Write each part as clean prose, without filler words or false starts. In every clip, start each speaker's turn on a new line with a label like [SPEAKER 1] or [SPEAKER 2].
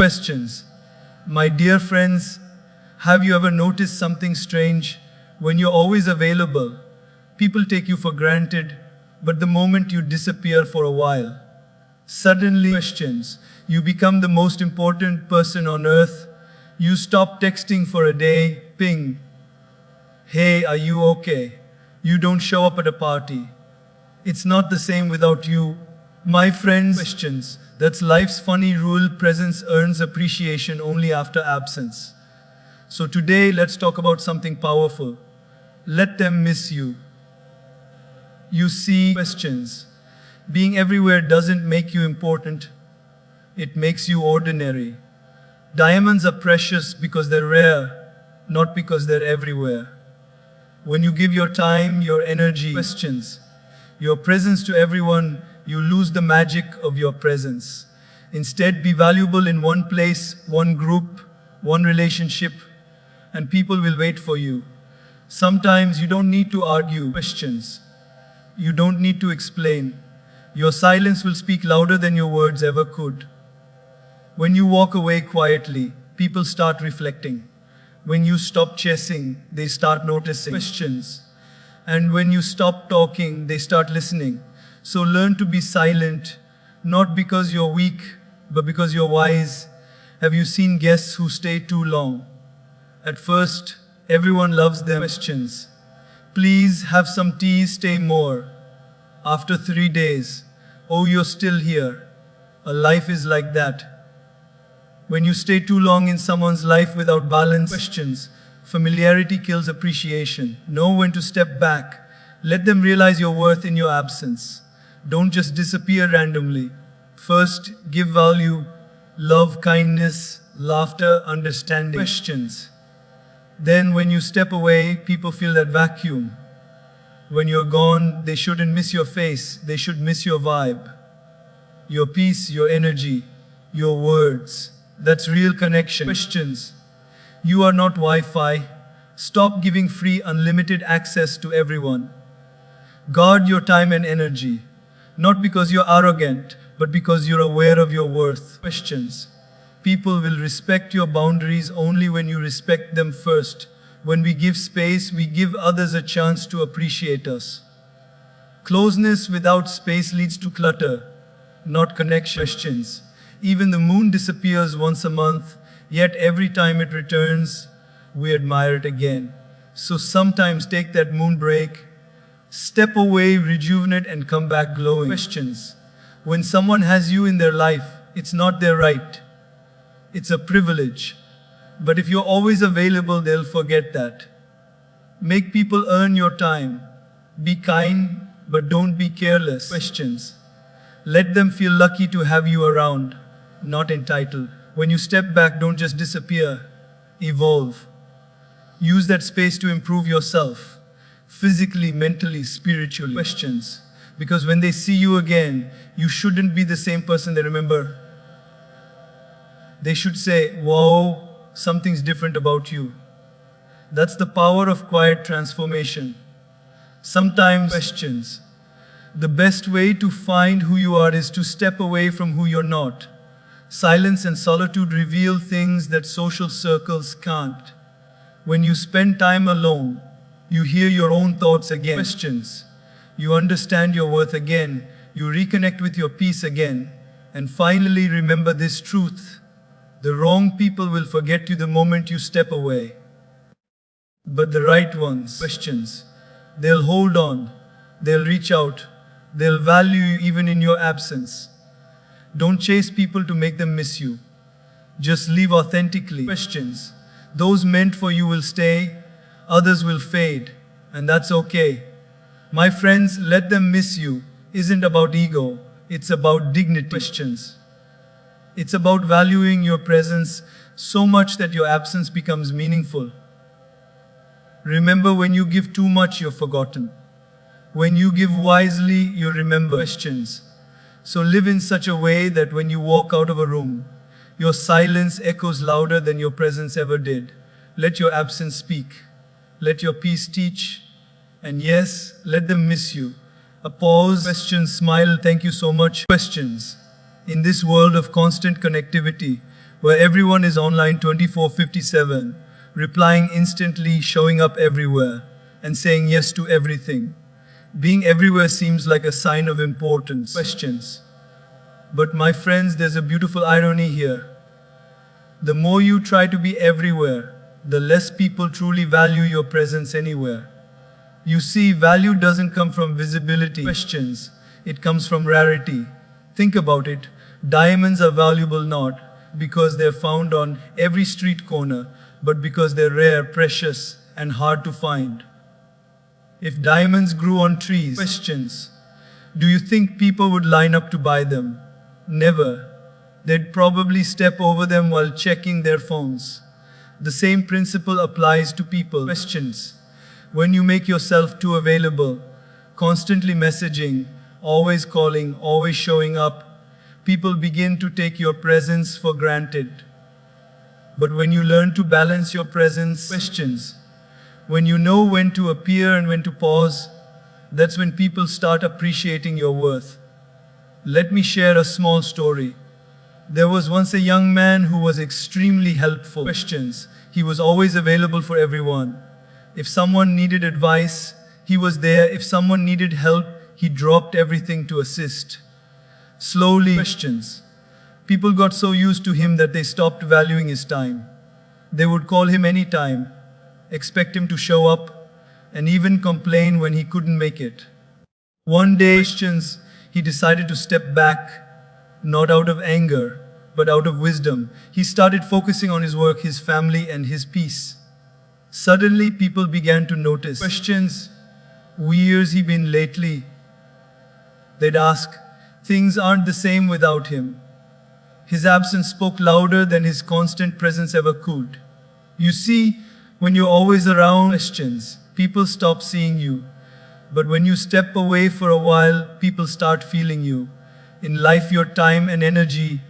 [SPEAKER 1] Questions. My dear friends, have you ever noticed something strange? When you're always available, people take you for granted, but the moment you disappear for a while, suddenly questions. You become the most important person on earth. You stop texting for a day, ping. Hey, are you okay? You don't show up at a party. It's not the same without you. My friends, questions. That's life's funny rule. Presence earns appreciation only after absence. So today, let's talk about something powerful. Let them miss you. You see, questions. Being everywhere doesn't make you important. It makes you ordinary. Diamonds are precious because they're rare, not because they're everywhere. When you give your time, your energy, questions, your presence to everyone, you lose the magic of your presence. Instead, be valuable in one place, one group, one relationship, and people will wait for you. Sometimes you don't need to argue. Questions. You don't need to explain. Your silence will speak louder than your words ever could. When you walk away quietly, people start reflecting. When you stop chasing, they start noticing. Questions. And when you stop talking, they start listening. So learn to be silent, not because you're weak, but because you're wise. Have you seen guests who stay too long? At first, everyone loves them. Questions. Please have some tea, stay more. After 3 days, oh, you're still here. A life is like that. When you stay too long in someone's life without balance, questions, familiarity kills appreciation. Know when to step back. Let them realize your worth in your absence. Don't just disappear randomly. First, give value, love, kindness, laughter, understanding. Questions. Then when you step away, people feel that vacuum. When you're gone, they shouldn't miss your face, they should miss your vibe. Your peace, your energy, your words. That's real connection. Questions. You are not Wi-Fi. Stop giving free, unlimited access to everyone. Guard your time and energy. Not because you're arrogant, but because you're aware of your worth. Questions. People will respect your boundaries only when you respect them first. When we give space, we give others a chance to appreciate us. Closeness without space leads to clutter, not connection. Questions. Even the moon disappears once a month, yet every time it returns, we admire it again. So sometimes take that moon break, step away, rejuvenate, and come back glowing. Questions. When someone has you in their life, it's not their right. It's a privilege. But if you're always available, they'll forget that. Make people earn your time. Be kind, but don't be careless. Questions. Let them feel lucky to have you around, not entitled. When you step back, don't just disappear. Evolve. Use that space to improve yourself. Physically, mentally, spiritually. Questions. Because when they see you again, you shouldn't be the same person they remember. They should say, wow, something's different about you. That's the power of quiet transformation. Sometimes questions. The best way to find who you are is to step away from who you're not. Silence and solitude reveal things that social circles can't. When you spend time alone, you hear your own thoughts again. Questions. You understand your worth again. You reconnect with your peace again. And finally, remember this truth. The wrong people will forget you the moment you step away. But the right ones, questions, they'll hold on, they'll reach out, they'll value you even in your absence. Don't chase people to make them miss you. Just live authentically. Questions. Those meant for you will stay, others will fade, and that's okay. My friends, let them miss you isn't about ego, it's about dignity. Questions. It's about valuing your presence so much that your absence becomes meaningful. Remember, when you give too much, you're forgotten. When you give wisely, you remember. Questions. So live in such a way that when you walk out of a room, your silence echoes louder than your presence ever did. Let your absence speak. Let your peace teach. And yes, let them miss you. A pause, questions, smile, thank you so much. Questions. In this world of constant connectivity, where everyone is online 24/57, replying instantly, showing up everywhere, and saying yes to everything. Being everywhere seems like a sign of importance. Questions. But my friends, there's a beautiful irony here. The more you try to be everywhere, the less people truly value your presence anywhere. You see, value doesn't come from visibility. Questions. It comes from rarity. Think about it. Diamonds are valuable not because they're found on every street corner, but because they're rare, precious, and hard to find. If diamonds grew on trees, questions, do you think people would line up to buy them? Never. They'd probably step over them while checking their phones. The same principle applies to people. Questions. When you make yourself too available, constantly messaging, always calling, always showing up, people begin to take your presence for granted. But when you learn to balance your presence, questions, when you know when to appear and when to pause, that's when people start appreciating your worth. Let me share a small story. There was once a young man who was extremely helpful. Questions. He was always available for everyone. If someone needed advice, he was there. If someone needed help, he dropped everything to assist. Slowly, questions. People got so used to him that they stopped valuing his time. They would call him anytime, expect him to show up, and even complain when he couldn't make it. One day, questions, he decided to step back, not out of anger, but out of wisdom. He started focusing on his work, his family, and his peace. Suddenly, people began to notice. Questions, where's he been lately? They'd ask, things aren't the same without him. His absence spoke louder than his constant presence ever could. You see, when you're always around, questions, people stop seeing you. But when you step away for a while, people start feeling you. In life, your time and energy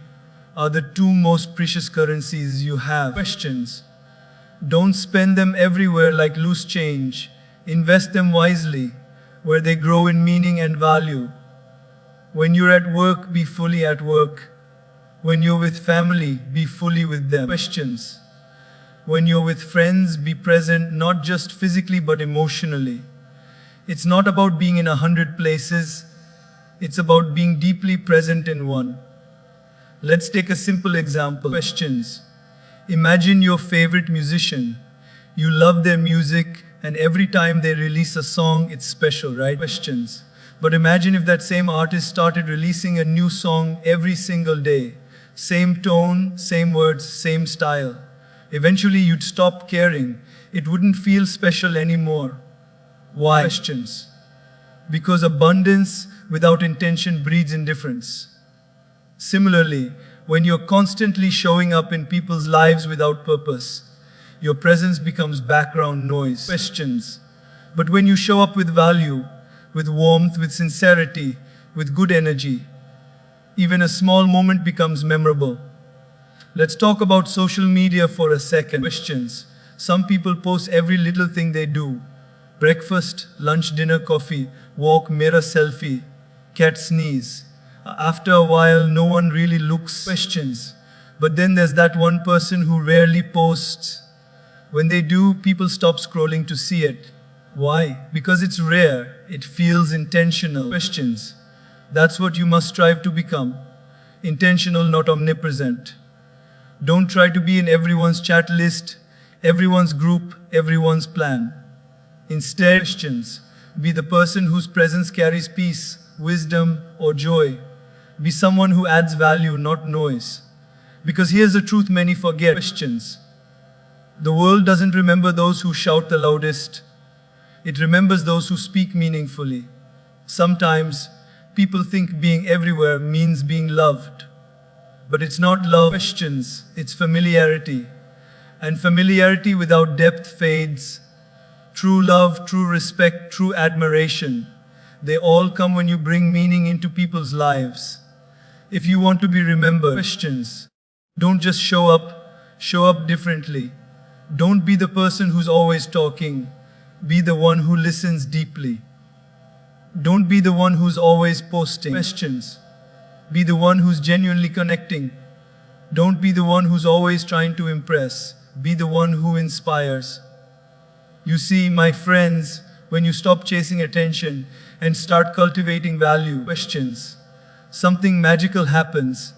[SPEAKER 1] are the two most precious currencies you have. Questions. Don't spend them everywhere like loose change. Invest them wisely, where they grow in meaning and value. When you're at work, be fully at work. When you're with family, be fully with them. Questions. When you're with friends, be present, not just physically but emotionally. It's not about being in 100 places. It's about being deeply present in one. Let's take a simple example. Questions. Imagine your favorite musician. You love their music, and every time they release a song, it's special, right? Questions. But imagine if that same artist started releasing a new song every single day. Same tone, same words, same style. Eventually you'd stop caring. It wouldn't feel special anymore. Why? Questions. Because abundance without intention breeds indifference. Similarly, when you're constantly showing up in people's lives without purpose, your presence becomes background noise. Questions. But when you show up with value, with warmth, with sincerity, with good energy, even a small moment becomes memorable. Let's talk about social media for a second. Questions. Some people post every little thing they do. Breakfast, lunch, dinner, coffee, walk, mirror, selfie, cat sneeze. After a while, no one really looks. Questions. But then there's that one person who rarely posts. When they do, people stop scrolling to see it. Why? Because it's rare. It feels intentional. Questions. That's what you must strive to become. Intentional, not omnipresent. Don't try to be in everyone's chat list, everyone's group, everyone's plan. Instead, questions. Be the person whose presence carries peace, wisdom, or joy. Be someone who adds value, not noise. Because here's the truth many forget. Questions. The world doesn't remember those who shout the loudest. It remembers those who speak meaningfully. Sometimes, people think being everywhere means being loved. But it's not love. Questions. It's familiarity. And familiarity without depth fades. True love, true respect, true admiration, they all come when you bring meaning into people's lives. If you want to be remembered, questions. Don't just show up differently. Don't be the person who's always talking. Be the one who listens deeply. Don't be the one who's always posting. Questions. Be the one who's genuinely connecting. Don't be the one who's always trying to impress. Be the one who inspires. You see, my friends, when you stop chasing attention and start cultivating value questions, something magical happens.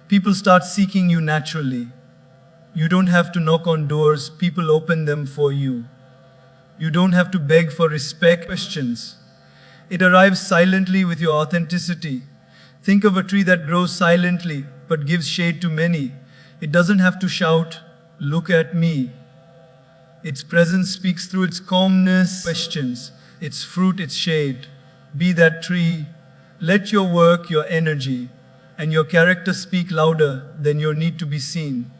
[SPEAKER 1] People start seeking you naturally. You don't have to knock on doors, people open them for you. You don't have to beg for respect questions. It arrives silently with your authenticity. Think of a tree that grows silently but gives shade to many. It doesn't have to shout, "Look at me." Its presence speaks through its calmness questions, its fruit, its shade. Be that tree. Let your work, your energy, and your character speak louder than your need to be seen.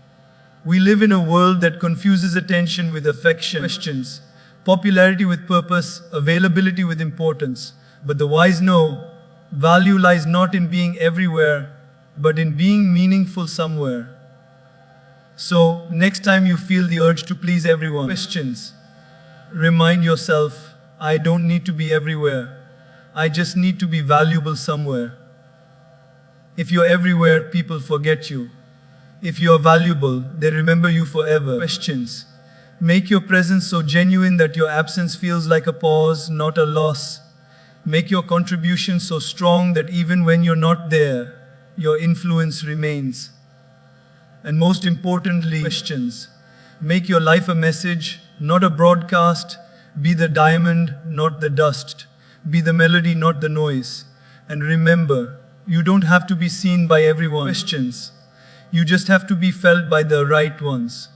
[SPEAKER 1] We live in a world that confuses attention with affection questions, popularity with purpose, availability with importance. But the wise know value lies not in being everywhere, but in being meaningful somewhere. So, next time you feel the urge to please everyone, questions, remind yourself, I don't need to be everywhere. I just need to be valuable somewhere. If you're everywhere, people forget you. If you're valuable, they remember you forever. Questions. Make your presence so genuine that your absence feels like a pause, not a loss. Make your contribution so strong that even when you're not there, your influence remains. And most importantly, questions. Make your life a message, not a broadcast. Be the diamond, not the dust. Be the melody, not the noise. And remember, you don't have to be seen by everyone. Questions. You just have to be felt by the right ones.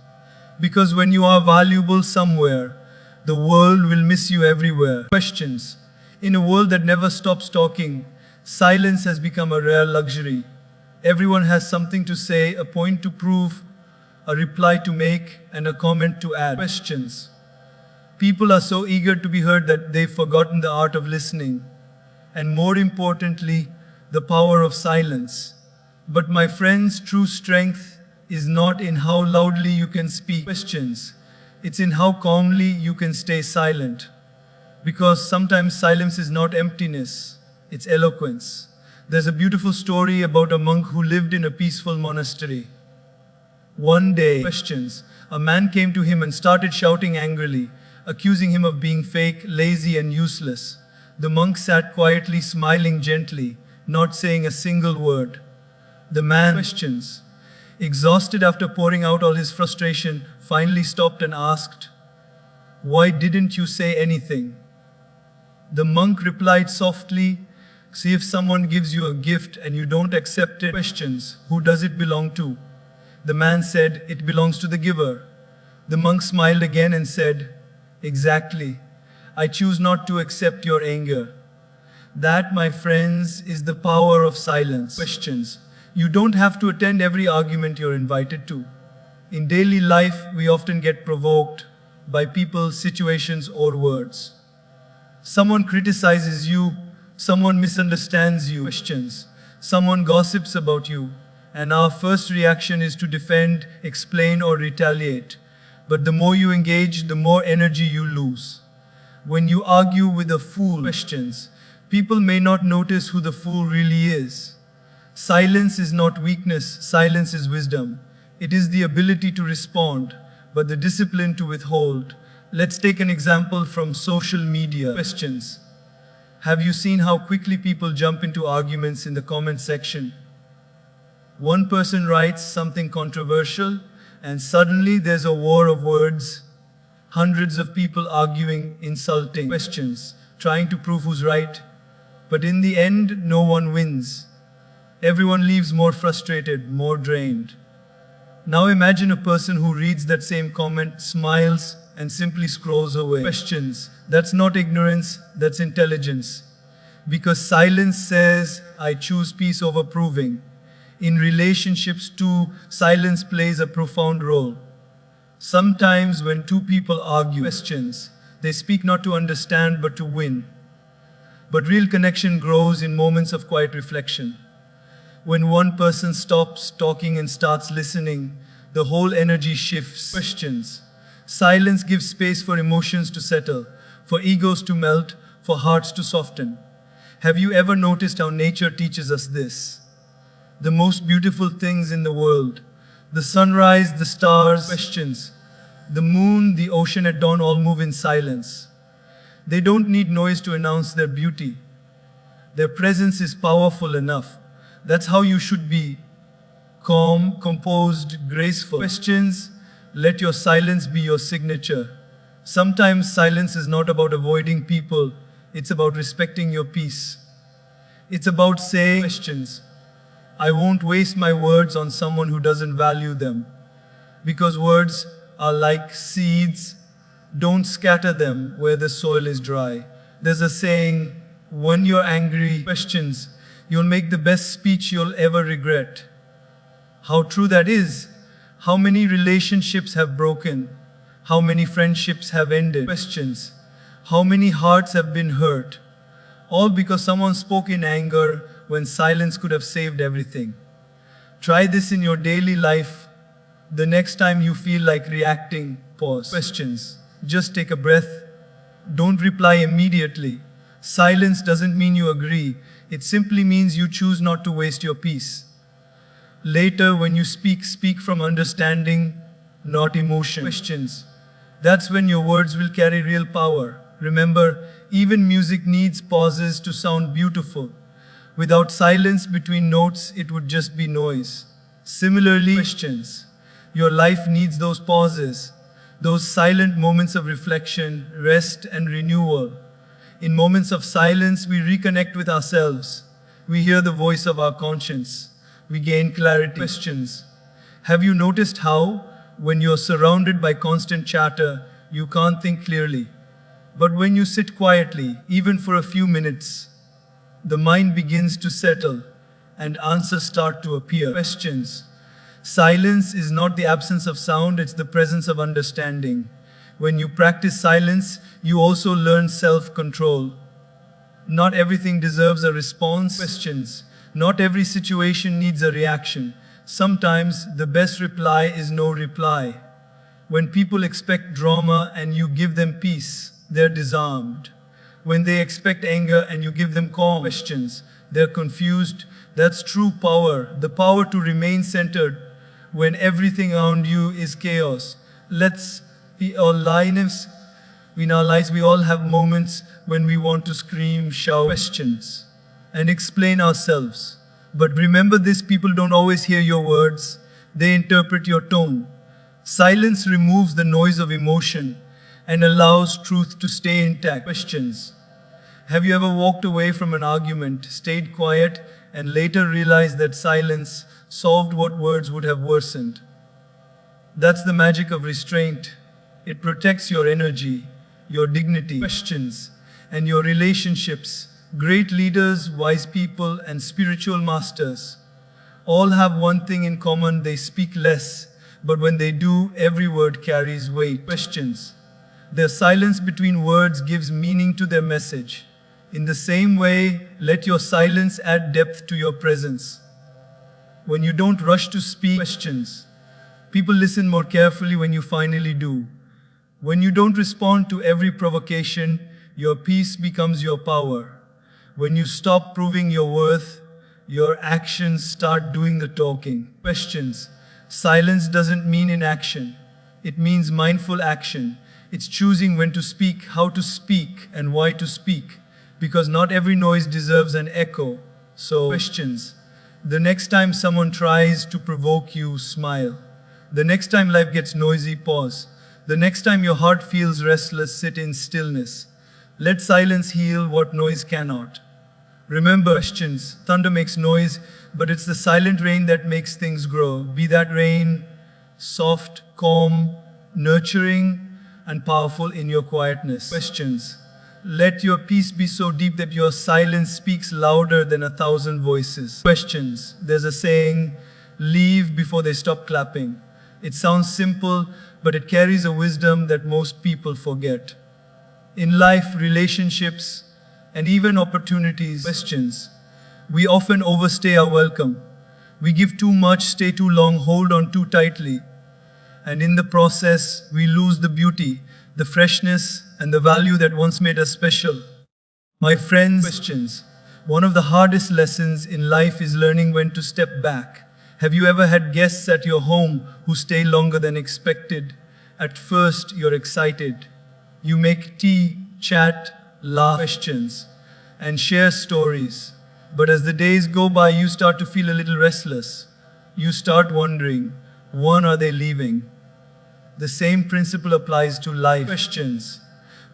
[SPEAKER 1] Because when you are valuable somewhere, the world will miss you everywhere. Questions. In a world that never stops talking, silence has become a rare luxury. Everyone has something to say, a point to prove, a reply to make, and a comment to add. Questions. People are so eager to be heard that they've forgotten the art of listening. And more importantly, the power of silence. But my friends, true strength is not in how loudly you can speak questions. It's in how calmly you can stay silent. Because sometimes silence is not emptiness, it's eloquence. There's a beautiful story about a monk who lived in a peaceful monastery. One day, questions, a man came to him and started shouting angrily, accusing him of being fake, lazy, and useless. The monk sat quietly, smiling gently, not saying a single word. The man, questions, exhausted after pouring out all his frustration, finally stopped and asked, "Why didn't you say anything?" The monk replied softly, "See, if someone gives you a gift and you don't accept it, questions, who does it belong to?" The man said, "It belongs to the giver." The monk smiled again and said, "Exactly. I choose not to accept your anger." That, my friends, is the power of silence. Questions. You don't have to attend every argument you're invited to. In daily life, we often get provoked by people, situations, or words. Someone criticizes you, someone misunderstands you, questions, someone gossips about you, and our first reaction is to defend, explain, or retaliate. But the more you engage, the more energy you lose. When you argue with a fool, questions, people may not notice who the fool really is. Silence is not weakness, silence is wisdom. It is the ability to respond, but the discipline to withhold. Let's take an example from social media. Questions. Have you seen how quickly people jump into arguments in the comment section? One person writes something controversial, and suddenly there's a war of words. Hundreds of people arguing, insulting, questions, trying to prove who's right. But in the end, no one wins. Everyone leaves more frustrated, more drained. Now imagine a person who reads that same comment, smiles, and simply scrolls away. Questions. That's not ignorance, that's intelligence. Because silence says, I choose peace over proving. In relationships too, silence plays a profound role. Sometimes when two people argue, questions, they speak not to understand but to win. But real connection grows in moments of quiet reflection. When one person stops talking and starts listening, the whole energy shifts. Questions. Silence gives space for emotions to settle, for egos to melt, for hearts to soften. Have you ever noticed how nature teaches us this? The most beautiful things in the world, The sunrise, the stars, questions. The moon, the ocean at dawn all move in silence. They don't need noise to announce their beauty. Their presence is powerful enough. That's how you should be. Calm, composed, graceful. Questions, let your silence be your signature. Sometimes silence is not about avoiding people, it's about respecting your peace. It's about saying questions. I won't waste my words on someone who doesn't value them. Because words are like seeds, don't scatter them where the soil is dry. There's a saying, when you're angry, questions, you'll make the best speech you'll ever regret. How true that is. How many relationships have broken? How many friendships have ended? Questions. How many hearts have been hurt? All because someone spoke in anger when silence could have saved everything. Try this in your daily life. The next time you feel like reacting, pause. Questions. Just take a breath. Don't reply immediately. Silence doesn't mean you agree. It simply means you choose not to waste your peace. Later, when you speak, speak from understanding, not emotion. Questions. That's when your words will carry real power. Remember, even music needs pauses to sound beautiful. Without silence between notes, it would just be noise. Similarly, questions. Your life needs those pauses, those silent moments of reflection, rest, and renewal. In moments of silence, we reconnect with ourselves. We hear the voice of our conscience. We gain clarity. Questions. Have you noticed how, when you're surrounded by constant chatter, you can't think clearly? But when you sit quietly, even for a few minutes, the mind begins to settle and answers start to appear. Questions. Silence is not the absence of sound, it's the presence of understanding. When you practice silence, you also learn self-control. Not everything deserves a response. Questions. Not every situation needs a reaction. Sometimes the best reply is no reply. When people expect drama and you give them peace, they're disarmed. When they expect anger and you give them calm, questions, they're confused. That's true power, the power to remain centered when everything around you is chaos. Let's be all lives. In our lives, we all have moments when we want to scream, shout, questions, and explain ourselves. But remember this, people don't always hear your words, they interpret your tone. Silence removes the noise of emotion and allows truth to stay intact. Questions. Have you ever walked away from an argument, stayed quiet, and later realized that silence solved what words would have worsened? That's the magic of restraint. It protects your energy, your dignity, questions, and your relationships. Great leaders, wise people, and spiritual masters all have one thing in common: they speak less, but when they do, every word carries weight. Questions. Their silence between words gives meaning to their message. In the same way, let your silence add depth to your presence. When you don't rush to speak, questions. People listen more carefully when you finally do. When you don't respond to every provocation, your peace becomes your power. When you stop proving your worth, your actions start doing the talking. Questions. Silence doesn't mean inaction. It means mindful action. It's choosing when to speak, how to speak, and why to speak. Because not every noise deserves an echo. So, questions. The next time someone tries to provoke you, smile. The next time life gets noisy, pause. The next time your heart feels restless, sit in stillness. Let silence heal what noise cannot. Remember, questions. Thunder makes noise, but it's the silent rain that makes things grow. Be that rain, soft, calm, nurturing, and powerful in your quietness. Questions. Let your peace be so deep that your silence speaks louder than 1,000 voices. Questions. There's a saying, leave before they stop clapping. It sounds simple, but it carries a wisdom that most people forget. In life, relationships, and even opportunities, questions. We often overstay our welcome. We give too much, stay too long, hold on too tightly. And in the process, we lose the beauty, the freshness, and the value that once made us special. My friends, questions. One of the hardest lessons in life is learning when to step back. Have you ever had guests at your home who stay longer than expected? At first, you're excited. You make tea, chat, laugh, questions, and share stories. But as the days go by, you start to feel a little restless. You start wondering, when are they leaving? The same principle applies to life. Questions.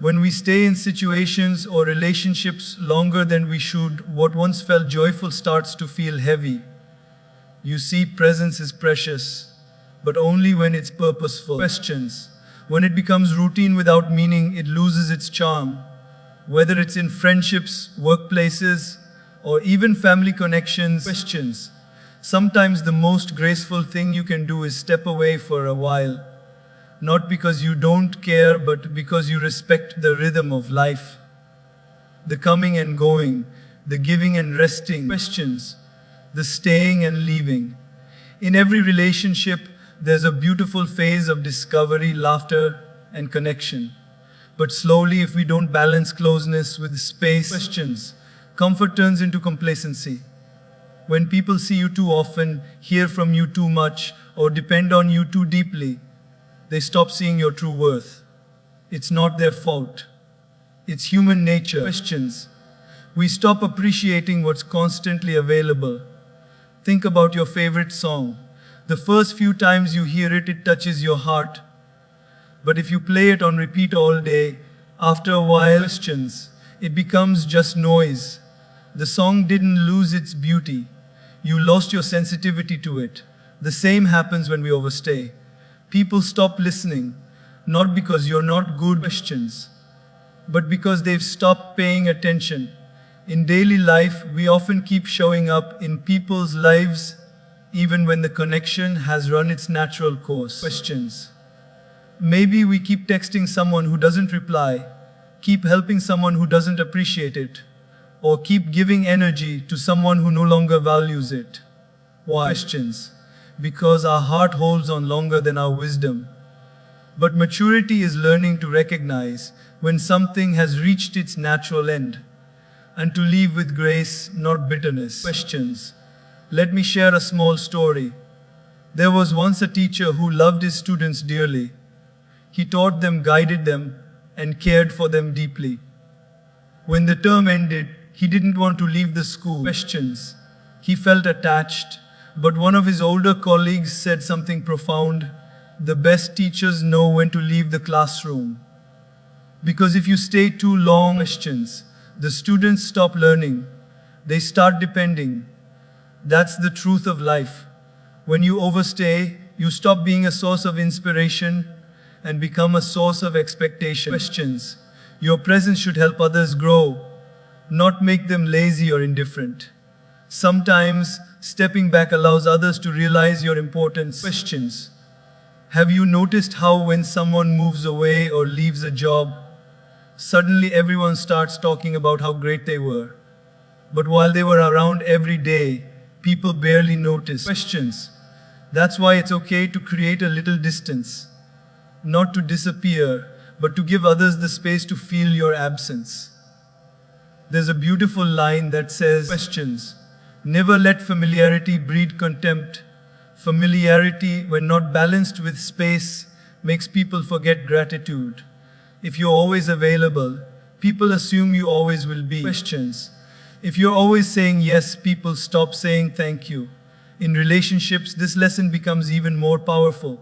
[SPEAKER 1] When we stay in situations or relationships longer than we should, what once felt joyful starts to feel heavy. You see, presence is precious, but only when it's purposeful. Questions. When it becomes routine without meaning, it loses its charm. Whether it's in friendships, workplaces, or even family connections. Questions. Sometimes the most graceful thing you can do is step away for a while. Not because you don't care, but because you respect the rhythm of life. The coming and going, the giving and resting. Questions. The staying and leaving. In every relationship, there's a beautiful phase of discovery, laughter, and connection. But slowly, if we don't balance closeness with space, questions, comfort turns into complacency. When people see you too often, hear from you too much, or depend on you too deeply, they stop seeing your true worth. It's not their fault. It's human nature. Questions. We stop appreciating what's constantly available. Think about your favorite song. The first few times you hear it, it touches your heart. But if you play it on repeat all day, after a while, questions, it becomes just noise. The song didn't lose its beauty. You lost your sensitivity to it. The same happens when we overstay. People stop listening, not because you're not good, questions, but because they've stopped paying attention. In daily life, we often keep showing up in people's lives even when the connection has run its natural course. Questions. Maybe we keep texting someone who doesn't reply, keep helping someone who doesn't appreciate it, or keep giving energy to someone who no longer values it. Why? Questions. Because our heart holds on longer than our wisdom. But maturity is learning to recognize when something has reached its natural end, and to leave with grace, not bitterness. Questions. Let me share a small story. There was once a teacher who loved his students dearly. He taught them, guided them, and cared for them deeply. When the term ended, he didn't want to leave the school. Questions. He felt attached, but one of his older colleagues said something profound. The best teachers know when to leave the classroom. Because if you stay too long, questions, the students stop learning. They start depending. That's the truth of life. When you overstay, you stop being a source of inspiration and become a source of expectation. Questions. Your presence should help others grow, not make them lazy or indifferent. Sometimes, stepping back allows others to realize your importance. Questions. Have you noticed how when someone moves away or leaves a job, suddenly everyone starts talking about how great they were? But while they were around every day, people barely notice. Questions. That's why it's okay to create a little distance. Not to disappear, but to give others the space to feel your absence. There's a beautiful line that says, questions, never let familiarity breed contempt. Familiarity, when not balanced with space, makes people forget gratitude. If you're always available, people assume you always will be. Questions. If you're always saying yes, people stop saying thank you. In relationships, this lesson becomes even more powerful.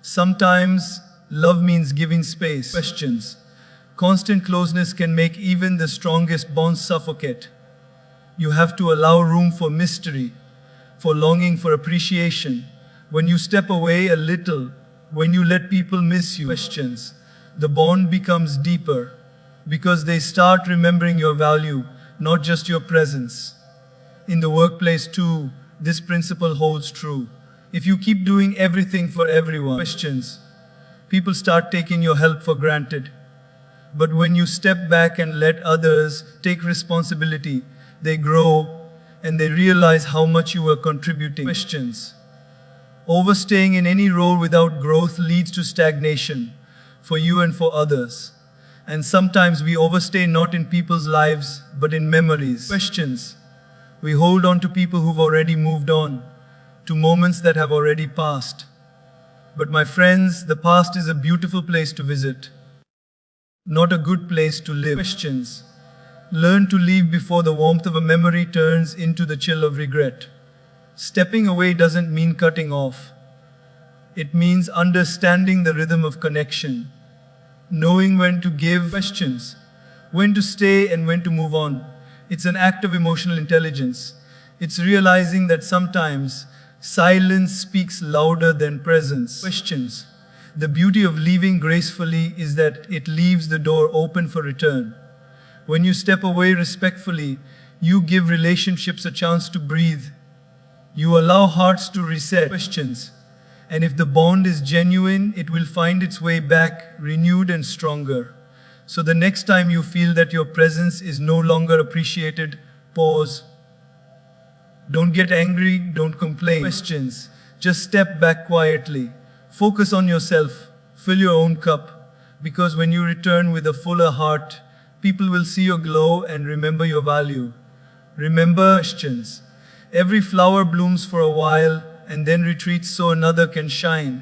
[SPEAKER 1] Sometimes, love means giving space. Questions. Constant closeness can make even the strongest bonds suffocate. You have to allow room for mystery, for longing, for appreciation. When you step away a little, when you let people miss you, questions, the bond becomes deeper because they start remembering your value, not just your presence. In the workplace too, this principle holds true. If you keep doing everything for everyone, questions, people start taking your help for granted. But when you step back and let others take responsibility, they grow and they realize how much you are contributing. Questions. Overstaying in any role without growth leads to stagnation for you and for others. And sometimes we overstay not in people's lives, but in memories. Questions. We hold on to people who've already moved on. to moments that have already passed. But my friends, the past is a beautiful place to visit, not a good place to live. Questions. Learn to leave before the warmth of a memory turns into the chill of regret. Stepping away doesn't mean cutting off. It means understanding the rhythm of connection, knowing when to give. Questions. When to stay and when to move on. It's an act of emotional intelligence. It's realizing that sometimes silence speaks louder than presence. Questions. The beauty of leaving gracefully is that it leaves the door open for return. When you step away respectfully, you give relationships a chance to breathe. You allow hearts to reset. Questions. And if the bond is genuine, it will find its way back, renewed and stronger. So the next time you feel that your presence is no longer appreciated, pause. Don't get angry, don't complain. Questions. Just step back quietly. Focus on yourself. Fill your own cup. Because when you return with a fuller heart, people will see your glow and remember your value. Remember. Questions. Every flower blooms for a while and then retreats so another can shine.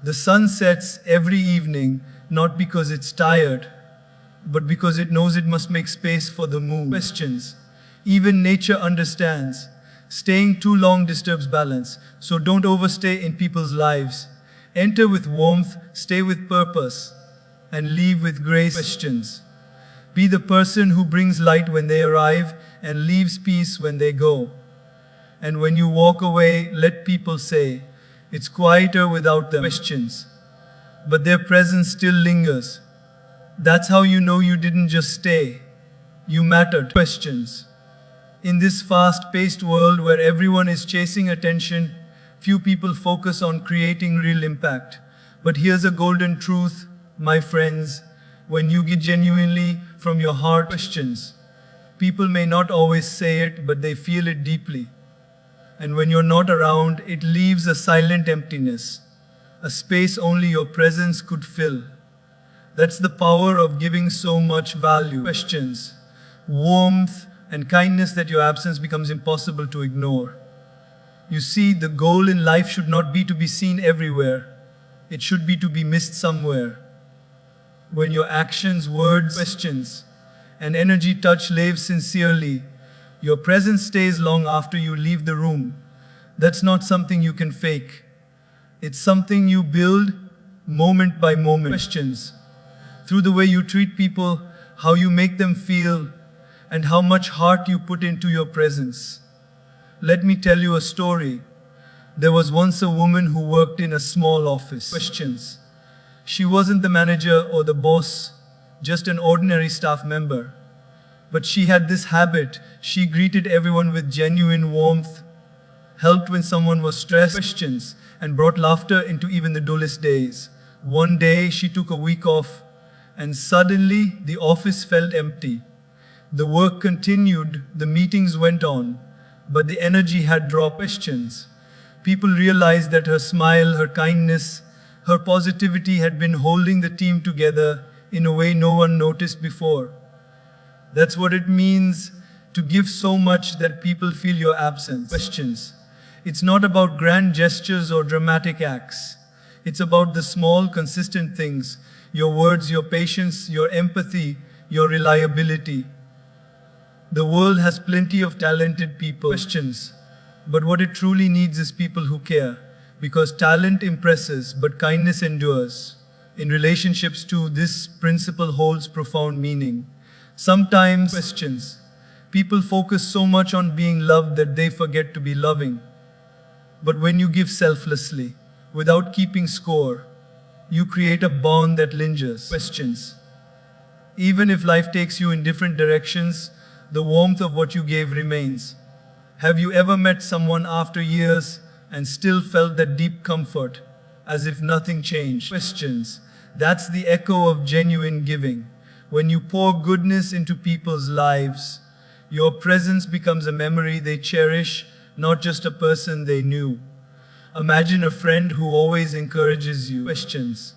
[SPEAKER 1] The sun sets every evening, not because it's tired, but because it knows it must make space for the moon. Questions. Even nature understands. Staying too long disturbs balance, so don't overstay in people's lives. Enter with warmth, stay with purpose, and leave with grace. Questions. Be the person who brings light when they arrive and leaves peace when they go. And when you walk away, let people say, it's quieter without them. Questions. But their presence still lingers. That's how you know you didn't just stay. You mattered. Questions. In this fast-paced world where everyone is chasing attention, few people focus on creating real impact. But here's a golden truth, my friends. When you give genuinely from your heart. Questions. People may not always say it, but they feel it deeply. And when you're not around, it leaves a silent emptiness, a space only your presence could fill. That's the power of giving so much value. Questions. Warmth and kindness that your absence becomes impossible to ignore. You see, the goal in life should not be to be seen everywhere. It should be to be missed somewhere. When your actions, words, questions, and energy touch lives sincerely, your presence stays long after you leave the room. That's not something you can fake. It's something you build moment by moment. Questions. Through the way you treat people, how you make them feel, and how much heart you put into your presence. Let me tell you a story. There was once a woman who worked in a small office. Questions. She wasn't the manager or the boss, just an ordinary staff member. But she had this habit. She greeted everyone with genuine warmth, helped when someone was stressed. Questions. And brought laughter into even the dullest days. One day she took a week off, and suddenly the office felt empty. The work continued, the meetings went on, but the energy had dropped. Questions. People realized that her smile, her kindness, her positivity had been holding the team together in a way no one noticed before. That's what it means to give so much that people feel your absence. Questions. It's not about grand gestures or dramatic acts. It's about the small, consistent things. Your words, your patience, your empathy, your reliability. The world has plenty of talented people. Questions. But what it truly needs is people who care. Because talent impresses, but kindness endures. In relationships too, this principle holds profound meaning. Sometimes. Questions. People focus so much on being loved that they forget to be loving. But when you give selflessly, without keeping score, you create a bond that lingers. Questions. Even if life takes you in different directions, the warmth of what you gave remains. Have you ever met someone after years and still felt that deep comfort, as if nothing changed? Questions. That's the echo of genuine giving. When you pour goodness into people's lives, your presence becomes a memory they cherish, not just a person they knew. Imagine a friend who always encourages you. Questions.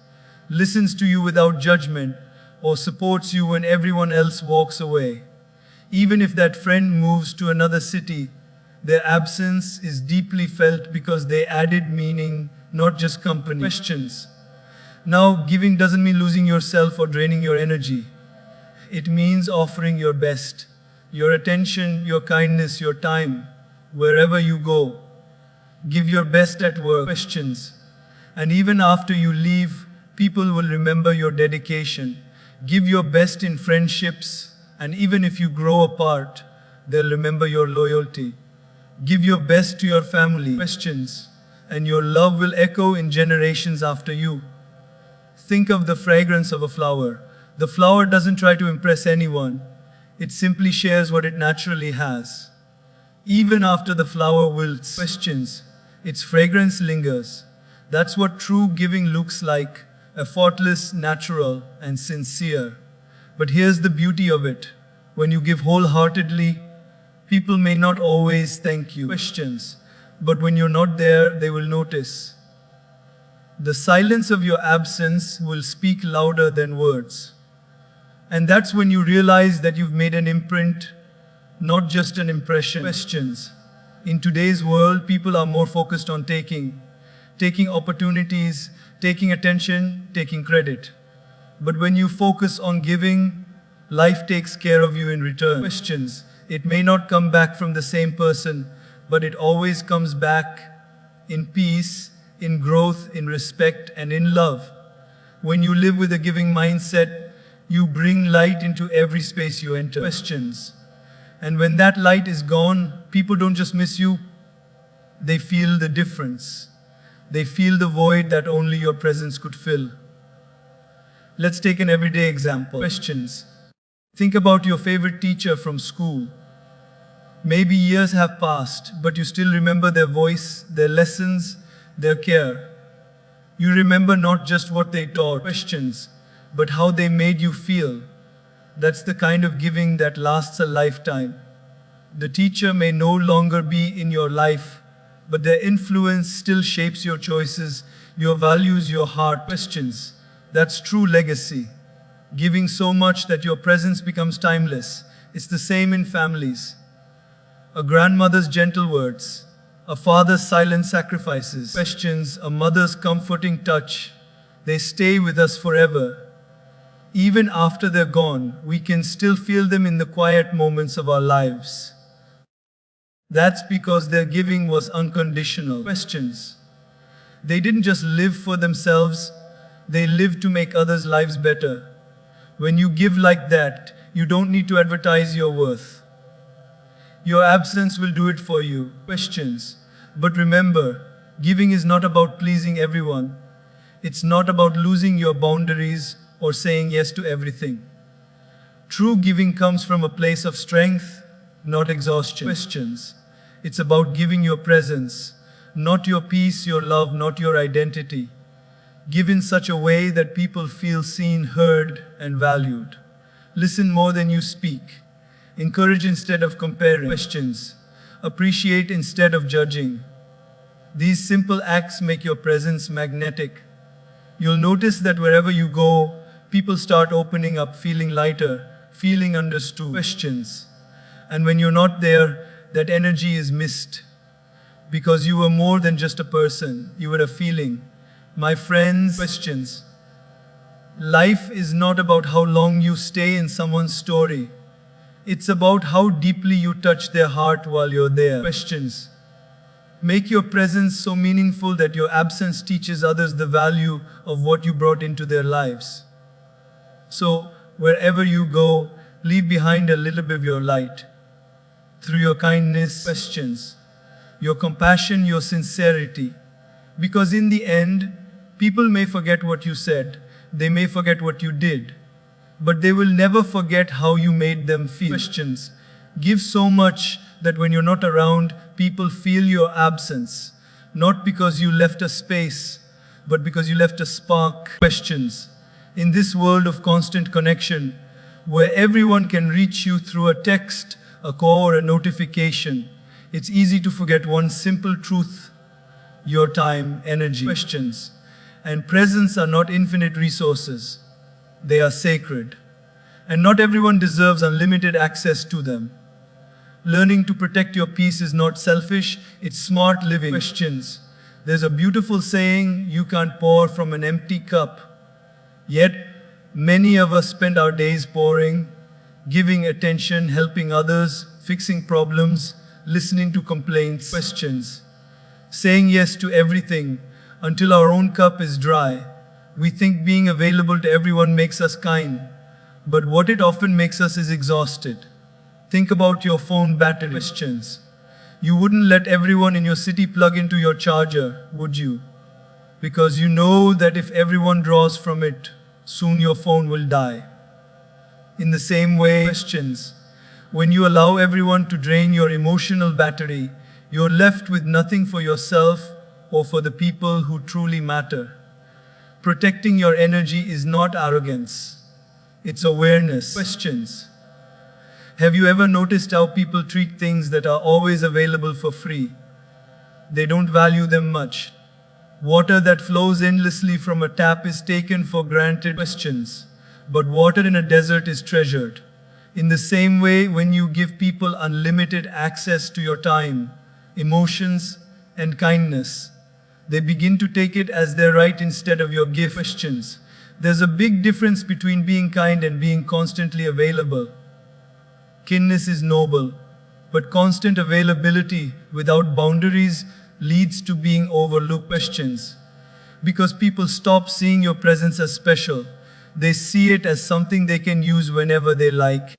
[SPEAKER 1] Listens to you without judgment, or supports you when everyone else walks away. Even if that friend moves to another city, Their absence is deeply felt because they added meaning, not just company. Questions. Now, giving doesn't mean losing yourself or draining your energy. It means offering your best, your attention, your kindness, your time, wherever you go. Give your best at work. Questions. And even after you leave, people will remember your dedication. Give your best in friendships, and even if you grow apart, they'll remember your loyalty. Give your best to your family. Questions. And your love will echo in generations after you. Think of the fragrance of a flower. The flower doesn't try to impress anyone. It simply shares what it naturally has. Even after the flower wilts, questions, its fragrance lingers. That's what true giving looks like, effortless, natural, and sincere. But here's the beauty of it. When you give wholeheartedly, people may not always thank you. Questions. But when you're not there, they will notice. The silence of your absence will speak louder than words. And that's when you realize that you've made an imprint, not just an impression. Questions. In today's world, people are more focused on taking opportunities, taking attention, taking credit. But when you focus on giving, life takes care of you in return. Questions. It may not come back from the same person, but it always comes back in peace, in growth, in respect, and in love. When you live with a giving mindset, you bring light into every space you enter. Questions. And when that light is gone, people don't just miss you, they feel the difference. They feel the void that only your presence could fill. Let's take an everyday example. Questions. Think about your favorite teacher from school. Maybe years have passed, but you still remember their voice, their lessons, their care. You remember not just what they taught, questions, but how they made you feel. That's the kind of giving that lasts a lifetime. The teacher may no longer be in your life, but their influence still shapes your choices, your values, your heart. Questions. That's true legacy. Giving so much that your presence becomes timeless. It's the same in families. A grandmother's gentle words, a father's silent sacrifices, questions, a mother's comforting touch, they stay with us forever. Even after they're gone, we can still feel them in the quiet moments of our lives. That's because their giving was unconditional. Questions. They didn't just live for themselves, they lived to make others' lives better. When you give like that, you don't need to advertise your worth. Your absence will do it for you. Questions. But remember, giving is not about pleasing everyone. It's not about losing your boundaries or saying yes to everything. True giving comes from a place of strength, not exhaustion. Questions. It's about giving your presence, not your peace, your love, not your identity. Give in such a way that people feel seen, heard, and valued. Listen more than you speak. Encourage instead of comparing. Questions. Appreciate instead of judging. These simple acts make your presence magnetic. You'll notice that wherever you go, people start opening up, feeling lighter, feeling understood. Questions. And when you're not there, that energy is missed. Because you were more than just a person, you were a feeling. My friends, questions. Life is not about how long you stay in someone's story. It's about how deeply you touch their heart while you're there. Questions. Make your presence so meaningful that your absence teaches others the value of what you brought into their lives. So, wherever you go, leave behind a little bit of your light. Through your kindness, questions, your compassion, your sincerity. Because in the end, people may forget what you said, they may forget what you did, but they will never forget how you made them feel. Questions. Give so much that when you're not around, people feel your absence. Not because you left a space, but because you left a spark. Questions. In this world of constant connection, where everyone can reach you through a text, a call, or a notification, it's easy to forget one simple truth. Your time, energy, questions, and presence are not infinite resources. They are sacred. And not everyone deserves unlimited access to them. Learning to protect your peace is not selfish, it's smart living. Questions. There's a beautiful saying, you can't pour from an empty cup. Yet, many of us spend our days pouring, giving attention, helping others, fixing problems, listening to complaints, questions, saying yes to everything until our own cup is dry. We think being available to everyone makes us kind, but what it often makes us is exhausted. Think about your phone battery. Questions. You wouldn't let everyone in your city plug into your charger, would you? Because you know that if everyone draws from it, soon your phone will die. In the same way, questions. When you allow everyone to drain your emotional battery, you're left with nothing for yourself or for the people who truly matter. Protecting your energy is not arrogance, it's awareness. Questions. Have you ever noticed how people treat things that are always available for free? They don't value them much. Water that flows endlessly from a tap is taken for granted. Questions. But water in a desert is treasured. In the same way, when you give people unlimited access to your time, emotions, and kindness, they begin to take it as their right instead of your gift. Questions. There's a big difference between being kind and being constantly available. Kindness is noble, but constant availability without boundaries leads to being overlooked. Questions. Because people stop seeing your presence as special, they see it as something they can use whenever they like.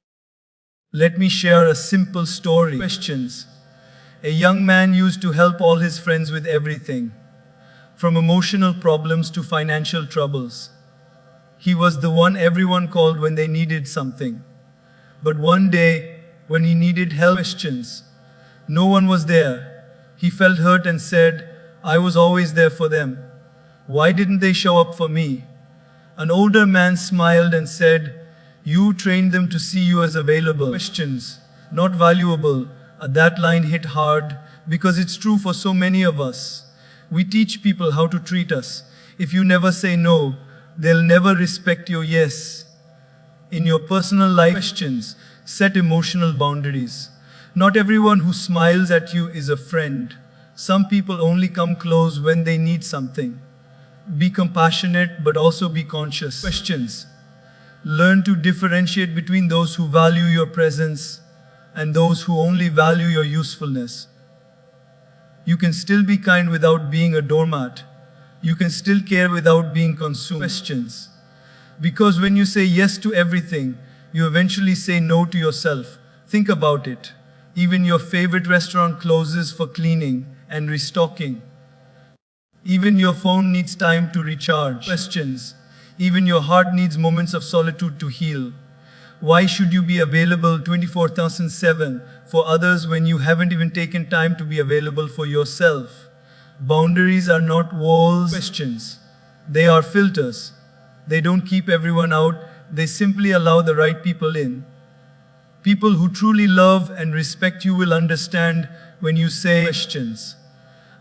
[SPEAKER 1] Let me share a simple story. Questions. A young man used to help all his friends with everything, from emotional problems to financial troubles. He was the one everyone called when they needed something. But one day, when he needed help, questions, no one was there. He felt hurt and said, I was always there for them. Why didn't they show up for me? An older man smiled and said, you trained them to see you as available. Questions, not valuable. That line hit hard because it's true for so many of us. We teach people how to treat us. If you never say no, they'll never respect your yes. In your personal life, questions, set emotional boundaries. Not everyone who smiles at you is a friend. Some people only come close when they need something. Be compassionate, but also be conscious. Questions. Learn to differentiate between those who value your presence and those who only value your usefulness. You can still be kind without being a doormat. You can still care without being consumed. Questions. Because when you say yes to everything, you eventually say no to yourself. Think about it. Even your favorite restaurant closes for cleaning and restocking. Even your phone needs time to recharge. Questions. Even your heart needs moments of solitude to heal. Why should you be available 24/7 for others when you haven't even taken time to be available for yourself? Boundaries are not walls. Questions. They are filters. They don't keep everyone out, they simply allow the right people in. People who truly love and respect you will understand when you say questions.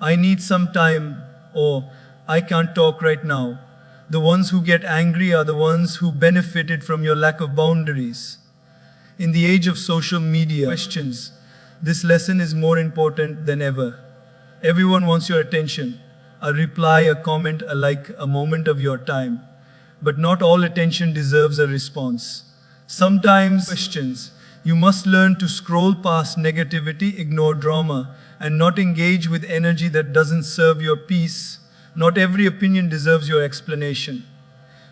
[SPEAKER 1] I need some time, or I can't talk right now. The ones who get angry are the ones who benefited from your lack of boundaries. In the age of social media, questions, this lesson is more important than ever. Everyone wants your attention, a reply, a comment, a like, a moment of your time. But not all attention deserves a response. Sometimes, questions, you must learn to scroll past negativity, ignore drama, and not engage with energy that doesn't serve your peace. Not every opinion deserves your explanation.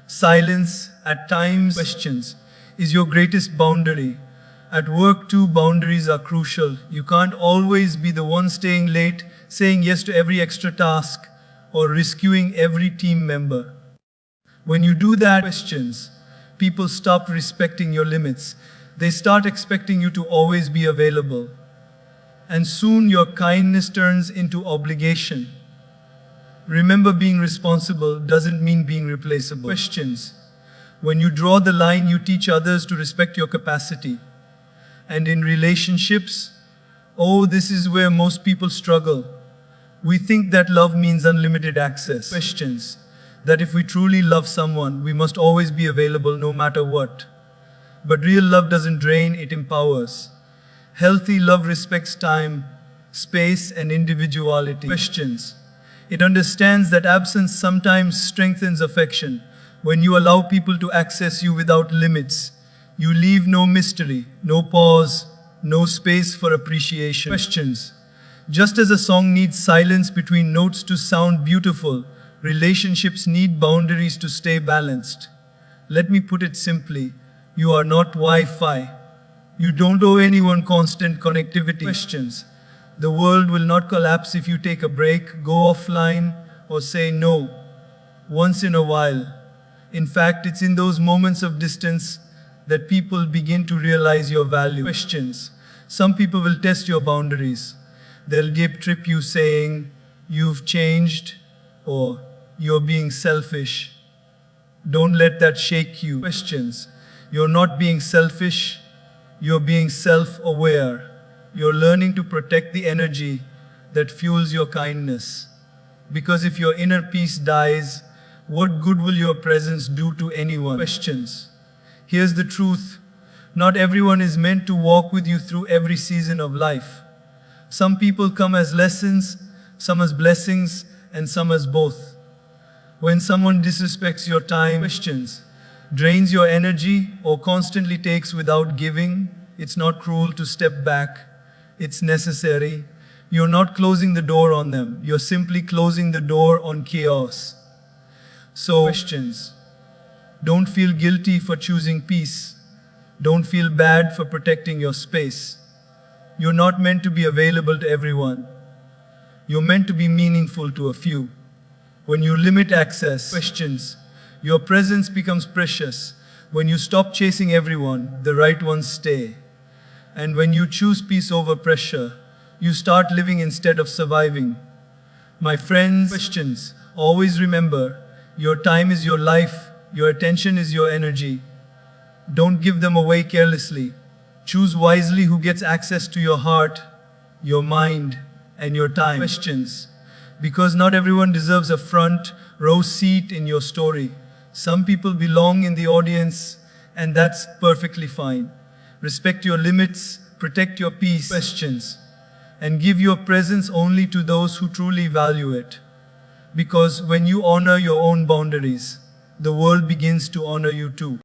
[SPEAKER 1] Silence, at times, questions, is your greatest boundary. At work too, boundaries are crucial. You can't always be the one staying late, saying yes to every extra task, or rescuing every team member. When you do that, questions, people stop respecting your limits. They start expecting you to always be available. And soon your kindness turns into obligation. Remember, being responsible doesn't mean being replaceable. Questions. When you draw the line, you teach others to respect your capacity. And in relationships, oh, this is where most people struggle. We think that love means unlimited access. Questions. That if we truly love someone, we must always be available no matter what. But real love doesn't drain, it empowers. Healthy love respects time, space, and individuality. Questions. It understands that absence sometimes strengthens affection. When you allow people to access you without limits, you leave no mystery, no pause, no space for appreciation. Questions. Just as a song needs silence between notes to sound beautiful, relationships need boundaries to stay balanced. Let me put it simply, you are not Wi-Fi. You don't owe anyone constant connectivity. Questions. The world will not collapse if you take a break, go offline, or say no once in a while. In fact, it's in those moments of distance that people begin to realize your value. Questions. Some people will test your boundaries. They'll guilt trip you saying, you've changed, or you're being selfish. Don't let that shake you. Questions. You're not being selfish, you're being self-aware. You're learning to protect the energy that fuels your kindness. Because if your inner peace dies, what good will your presence do to anyone? Questions. Here's the truth. Not everyone is meant to walk with you through every season of life. Some people come as lessons, some as blessings, and some as both. When someone disrespects your time, questions, drains your energy, or constantly takes without giving, it's not cruel to step back. It's necessary. You're not closing the door on them. You're simply closing the door on chaos. So, questions. Don't feel guilty for choosing peace. Don't feel bad for protecting your space. You're not meant to be available to everyone. You're meant to be meaningful to a few. When you limit access, questions, your presence becomes precious. When you stop chasing everyone, the right ones stay. And when you choose peace over pressure, you start living instead of surviving. My friends, questions, always remember, your time is your life, your attention is your energy. Don't give them away carelessly. Choose wisely who gets access to your heart, your mind, and your time. Questions. Because not everyone deserves a front row seat in your story. Some people belong in the audience, and that's perfectly fine. Respect your limits, protect your peace. Questions. And give your presence only to those who truly value it. Because when you honor your own boundaries, the world begins to honor you too.